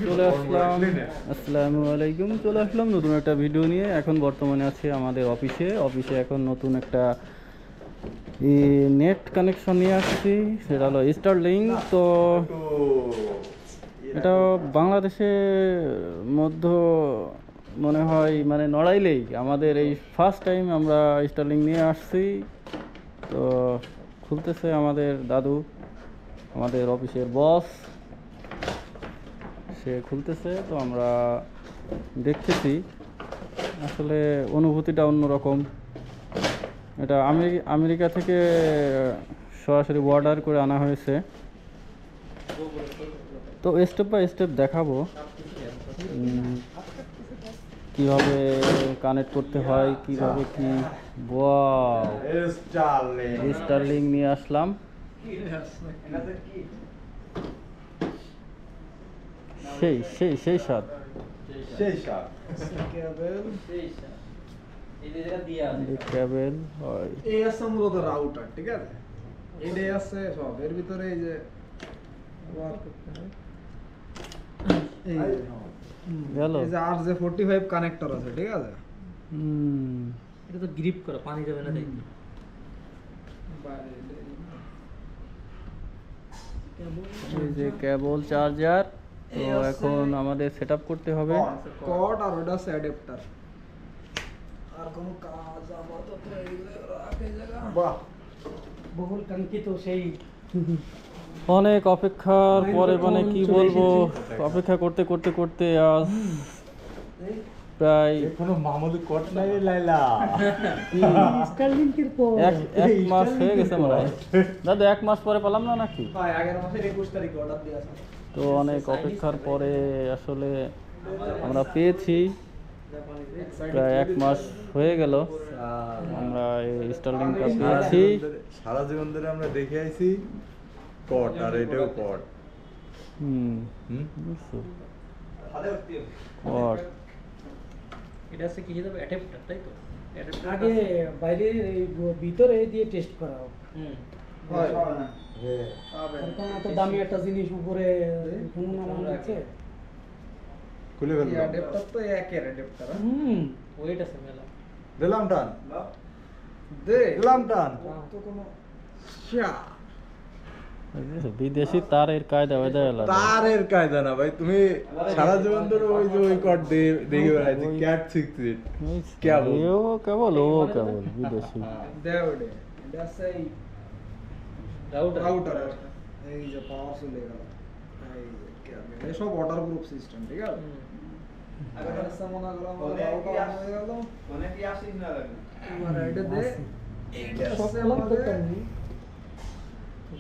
চলে আসলাম, আসসালামু আলাইকুম। চলে আসলাম নতুন একটা ভিডিও নিয়ে। এখন বর্তমানে আছে আমাদের অফিসে এখন নতুন একটা নেট কানেকশন নিয়ে আসছি, সেটা হলো স্টারলিংক। তো এটা বাংলাদেশে মধ্য মনে হয় মানে নড়াইলেই আমাদের এই ফার্স্ট টাইম আমরা স্টারলিংক নিয়ে আসছি। তো খুলতেছে আমাদের দাদু, আমাদের অফিসের বস, সে খুলতেছে। তো আমরা দেখতেছি, আসলে অনুভূতিটা অন্যরকম। এটা আমেরিকা থেকে সরাসরি অর্ডার করে আনা হয়েছে। তো স্টেপ বাই স্টেপ দেখাবো কিভাবে কানেক্ট করতে হয়, কিভাবে কি। ওয়াও, স্টারলিংক নিয়ে আসলাম। সেই সেই সেই স্বাদ, কেবল হয়। এই আছে মূলত রাউটার, ঠিক আছে? এটাই আছে সব, এর ভিতরে এই যে ওয়ার্ক করতে হয়। গেল, এই যে RJ45 কানেক্টর আছে, ঠিক আছে? এটা তো গ্রিপ করা, পানি যাবে না তাই। এই যে কেবল চার্জার। তো এখন আমাদের সেটআপ করতে হবে কর্ড, আর ওটা আছে অ্যাডাপ্টার। আর কোনো কাজ আপাতত এইগুলো রাখে জায়গা। বাহ, বহুল কাঙ্ক্ষিত সেই অনেক অপেক্ষার পরে, মানে কি বলবো, অপেক্ষা করতে করতে করতে আজ প্রায় কোনো মামুলি কট নাই লাইলা। স্টারলিংকের পর এক মাস হয়ে গেছে মনে হয়। দাদা, এক মাস পরে পেলাম না নাকি? ভাই আগের মাসের 21 তারিখে অর্ডার দেয়া আছে। তো অনেক অপেক্ষার পরে আসলে আমরা পেয়েছি। প্রায় এক মাস হয়ে গেল আমরা এই স্টারলিংকটা পেয়েছি। সারা জীবন ধরে আমরা দেখে আইছি কট, আর এটাও কট। বুঝছো, কট। এটা আছে কি হিসাবে অ্যাডাপ্টার, তাই তো? আগে বাইরে ভিতরে দিয়ে টেস্ট করা হোক। হয় এরকম এত দামি একটা জিনিস উপরে কোনো নাম আছে? খুলে ফেললাম। অ্যাডাপ্টার তো একের অ্যাডাপ্টার। ওয়েট আছে মেলা। দিলাম টান, দে দিলাম টান। তো কোনো শা বিদেশি তারের কায়দা বেদা আলাদা। তারের কায়দা না ভাই, তুমি সারা জীবন ধরে ওই যে ওই কট দিয়ে দেখে বেড়াইছি ক্যাট 6 কেবল। ও কেবল বিদেশি। দেও ওটা, এটা আছে রাউটার। রাউটার। এই যে পাওয়ার চলে গেল, এই যে কেবল, এই সব ওয়াটার প্রুফ সিস্টেম, ঠিক আছে? আগে রাস্তা মনে করলাম রাউটার হয়ে গেল, মানে কি আসিস না লাগে এবার এটা দে। এইটা সব আছে ক্লাব আমাদের দরকার নেই।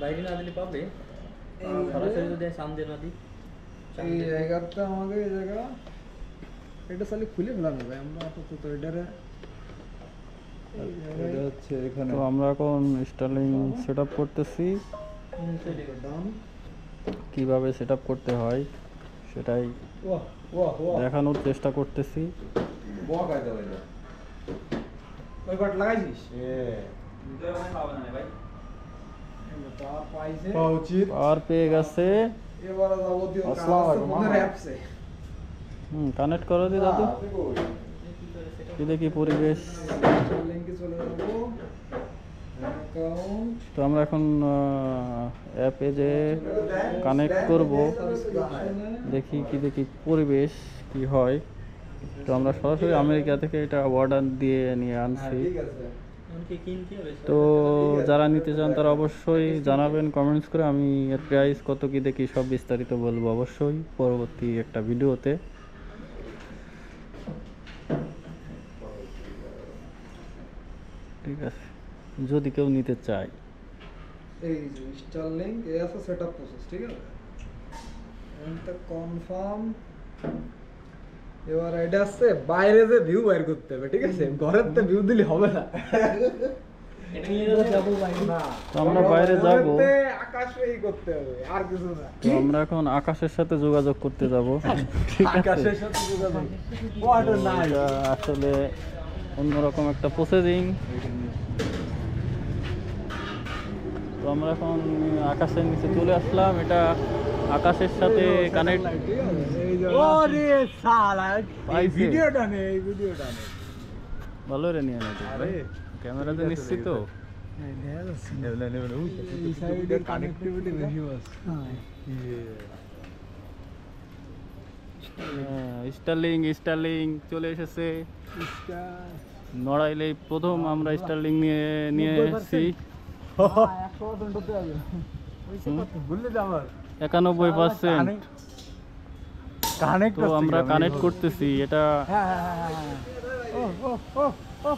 বাইরে না দিলে পাবে, এই সরাসরি যদি সামনে না দিই। এই জায়গাটা আমাদের এই জায়গা, এটা খালি খুলে ফেলাম ভাই আমরা আপাতত এটারে। এটা হচ্ছে এখানে। তো আমরা এখন স্টারলিংক সেটআপ করতেছি। ডাউন। কিভাবে সেটআপ করতে হয় সেটাই ওয়াহ ওয়াহ ওয়াহ, দেখানোর চেষ্টা করতেছি। বক কায়দা ভাই। ওই বাট লাগাইছিস? ভিতরে মানে পাবে না ভাই। তার পাইছে, পাওয়া উচিত। আর পেয়ে গেছে। এবারে যাবতীয় কাজ আসসালামু আলাইকুম, আমাদের মামা। অ্যাপসে। কানেক্ট করো দি দাদু, কি দেখি পরিবেশ। লিংকে চলে যাব, অ্যাকাউন্ট। তো আমরা এখন অ্যাপে যে কানেক্ট করব, দেখি কি দেখি পরিবেশ কি হয়। তো আমরা সরাসরি আমেরিকা থেকে এটা অর্ডার দিয়ে নিয়ে আনছি। ঠিক আছে। এমনকি কিনতে হবে। তো যারা নিতে চান তারা অবশ্যই জানাবেন কমেন্টস করে। আমি এর প্রাইস কত কি দেখি সব বিস্তারিত বলবো অবশ্যই পরবর্তী একটা ভিডিওতে। ঠিক আছে, যদি কেউ নিতে চায়। এই যে স্টারলিংক এই আছে সেটআপ প্রসেস, ঠিক আছে? এটা কনফার্ম। এবার এটা আছে বাইরে যে ভিউ বাইর করতে হবে, ঠিক আছে? ঘরের তো ভিউ দিলে হবে না। এটা নিয়ে যাবো বাইরে। না, তো আমরা বাইরে যাব। ঘরেতে আকাশেই করতে হবে, আর কিছু না। তো আমরা এখন আকাশের সাথে যোগাযোগ করতে যাব। আকাশের সাথে যোগাযোগ। ওয়াটার নাই। এটা আসলে অন্যরকম একটা প্রসেসিং। তো আমরা এখন আকাশের নিচে চলে আসলাম। এটা আকাশের সাথে কানেক্ট ঠিক আছে এই যে ওরে শালা এই ভিডিওটা নে এই ভিডিওটা নে ভালো রে নিয়ে নেবে ভাই ক্যামেরাতে নিশ্চিত তো এই সাইডে কানেক্টিভিটি বেশি বাস স্টারলিং চলে এসেছে নড়াইলে প্রথম আমরা স্টারলিং নিয়ে এসেছি 100% হতে হবে বললে তো আমার 91% কানেক্ট তো আমরা কানেক্ট করতেছি এটা হ্যাঁ ও